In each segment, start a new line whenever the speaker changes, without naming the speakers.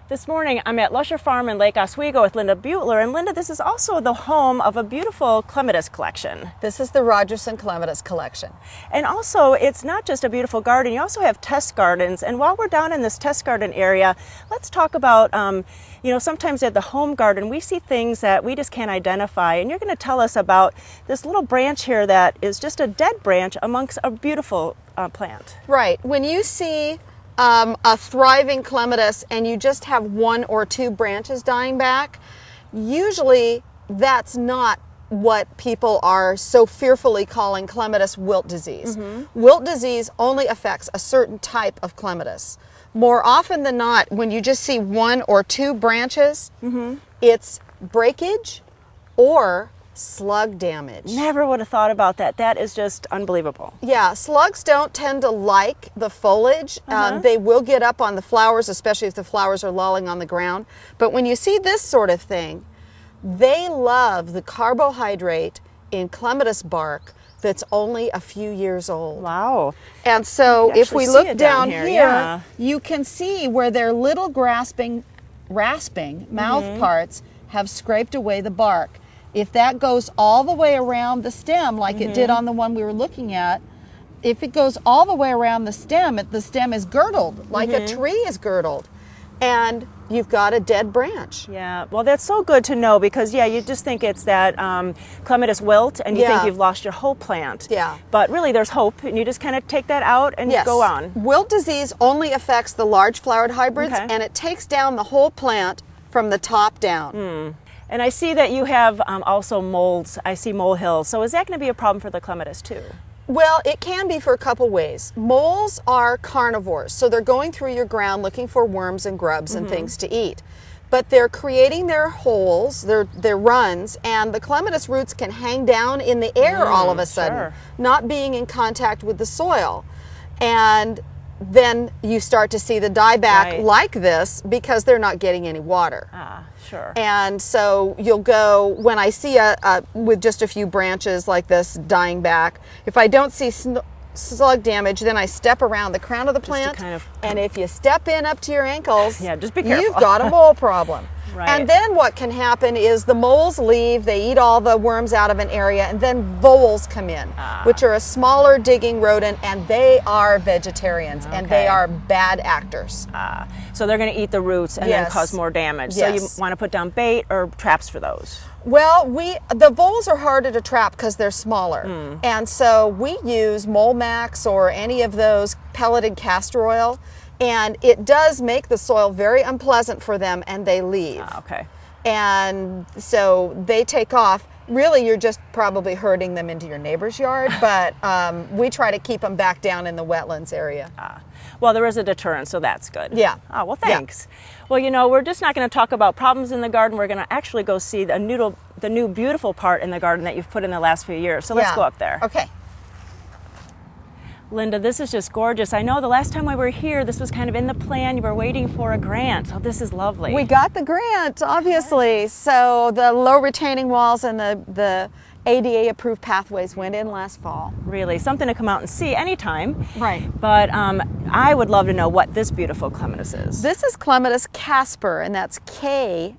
This morning I'm at Lusher Farm in Lake Oswego with Linda Beutler, and Linda, this is also the home of a beautiful clematis collection.
This is the Rogerson Clematis collection.
And also, it's not just a beautiful garden, you also have test gardens. And while we're down in this test garden area, let's talk about, sometimes at the home garden we see things that we just can't identify. And you're going to tell us about this little branch here that is just a dead branch amongst a beautiful plant.
Right. When you see a thriving clematis and you just have one or two branches dying back, usually that's not what people are so fearfully calling clematis wilt disease. Mm-hmm. Wilt disease only affects a certain type of clematis. More often than not, when you just see one or two branches, mm-hmm. it's breakage or slug damage.
Never would have thought about that. That is just unbelievable.
Yeah, slugs don't tend to like the foliage. They will get up on the flowers, especially if the flowers are lolling on the ground. But when you see this sort of thing, they love the carbohydrate in clematis bark that's only a few years old.
Wow.
And so if we look down here,
yeah,
you can see where their little rasping mouth parts have scraped away the bark. If that goes all the way around the stem, like it did on the one we were looking at, if it goes all the way around the stem is girdled, like a tree is girdled. And you've got a dead branch.
Yeah, well, that's so good to know because, you just think it's that clematis wilt and you think you've lost your whole plant.
Yeah.
But really, there's hope, and you just kind of take that out and go on.
Wilt disease only affects the large flowered hybrids, and it takes down the whole plant from the top down.
And I see that you have also molds. I see molehills. So is that going to be a problem for the clematis too?
Well, it can be for a couple ways. Moles are carnivores, so they're going through your ground looking for worms and grubs and things to eat. But they're creating their holes, their runs, and the clematis roots can hang down in the air all of a sudden, not being in contact with the soil. And then you start to see the dieback like this because they're not getting any water.
Sure.
And so you'll go, when I see with just a few branches like this dying back, if I don't see slug damage, then I step around the crown of the plant, and if you step in up to your ankles,
just be careful.
You've got a mole problem.
Right.
And then what can happen is the moles leave, they eat all the worms out of an area, and then voles come in, which are a smaller digging rodent, and they are vegetarians, and they are bad actors.
So they're going to eat the roots and then cause more damage. So you want to put down bait or traps for those?
Well, the voles are harder to trap because they're smaller. And so we use Mole Max or any of those pelleted castor oil, and it does make the soil very unpleasant for them, and they leave. And so they take off. Really, you're just probably herding them into your neighbor's yard, but we try to keep them back down in the wetlands area.
Well, there is a deterrent, so that's good.
Yeah.
Well, thanks. Yeah. Well, we're just not going to talk about problems in the garden. We're going to actually go see the new beautiful part in the garden that you've put in the last few years. So let's go up there.
Okay.
Linda, this is just gorgeous. I know the last time we were here, this was kind of in the plan. You were waiting for a grant. So this is lovely.
We got the grant, obviously. So the low retaining walls and the ADA approved pathways went in last fall.
Really, something to come out and see anytime.
Right.
But I would love to know what this beautiful clematис is.
This is Clematis Kacper, and that's Kacper,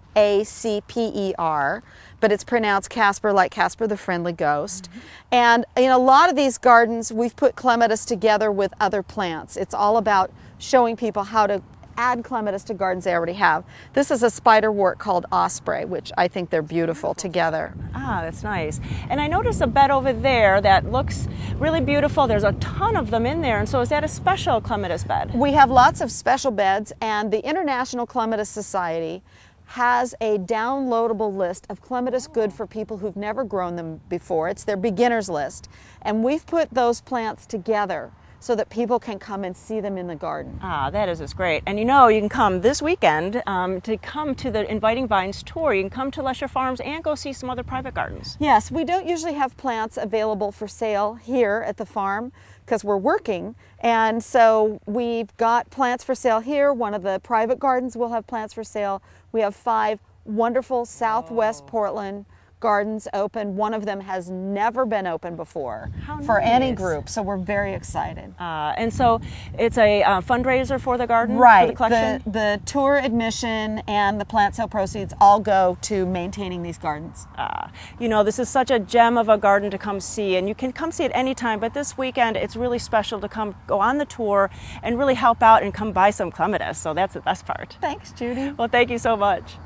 but it's pronounced Casper, like Casper the Friendly Ghost. And in a lot of these gardens, we've put clematis together with other plants. It's all about showing people how to add clematis to gardens they already have. This is a spiderwort called osprey, which I think they're beautiful together.
That's nice. And I noticed a bed over there that looks really beautiful. There's a ton of them in there. And so is that a special clematis bed?
We have lots of special beds, and the International Clematis Society has a downloadable list of clematis good for people who've never grown them before. It's their beginner's list. And we've put those plants together so that people can come and see them in the garden.
That is just great. And you can come this weekend to come to the Inviting Vines tour. You can come to Lusher Farms and go see some other private gardens.
Yes, we don't usually have plants available for sale here at the farm because we're working. And so we've got plants for sale here. One of the private gardens will have plants for sale. We have 5 wonderful Southwest Portland gardens open. One of them has never been open before
How
for any
nice.
group, so we're very excited.
And so it's a fundraiser for the garden, for
Right.
the collection?
The tour admission and the plant sale proceeds all go to maintaining these gardens.
You know, this is such a gem of a garden to come see, and you can come see it anytime, but this weekend it's really special to come go on the tour and really help out and come buy some clematis, so that's the best part.
Thanks, Judy.
Well, thank you so much.